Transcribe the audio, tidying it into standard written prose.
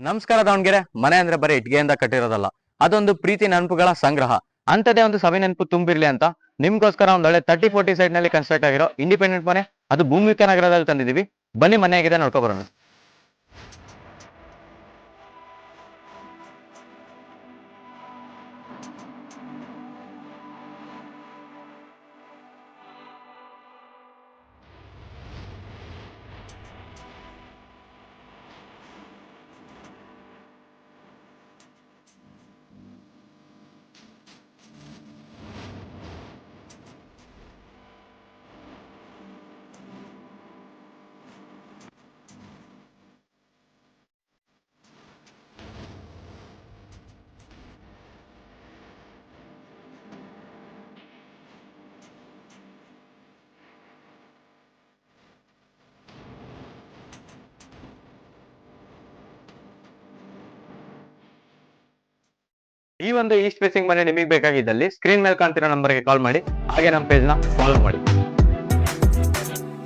ನಮಸ್ಕಾರ ದಾವಣಗೆರೆ. ಮನೆ ಅಂದ್ರೆ ಬರೀ ಇಟ್ಗೆಯಿಂದ ಕಟ್ಟಿರೋದಲ್ಲ, ಅದೊಂದು ಪ್ರೀತಿ ನೆನಪುಗಳ ಸಂಗ್ರಹ. ಅಂತದೇ ಒಂದು ಸವಿ ನೆನಪು ತುಂಬಿರ್ಲಿ ಅಂತ ನಿಮ್ಗೋಸ್ಕರ ಒಂದ್ ಒಳ್ಳೆ 30-40 ಸೈಡ್ ನಲ್ಲಿ ಕನ್ಸ್ಟ್ರಕ್ಟ್ ಆಗಿರೋ ಇಂಡಿಪೆಂಡೆಂಟ್ ಮನೆ, ಅದು ಭೂಮಿಕ ನಗರದಲ್ಲಿ ತಂದಿದೀವಿ. ಬನ್ನಿ ಮನೆ ಹೇಗಿದೆ ನೋಡ್ಕೊ ಬರೋಣ. ಈ ಒಂದು ಈಸ್ಟ್ ಫೇಸಿಂಗ್ ಮನೆ ನಿಮಗೆ ಬೇಕಾಗಿದ್ದಲ್ಲಿ ಸ್ಕ್ರೀನ್ ಮೇಲೆ ಕಾಣ್ತಿರೋ ನಂಬರ್ಗೆ ಕಾಲ್ ಮಾಡಿ, ಹಾಗೆ ನಮ್ಮ ಪೇಜ್ ನ ಫಾಲೋ ಮಾಡಿ.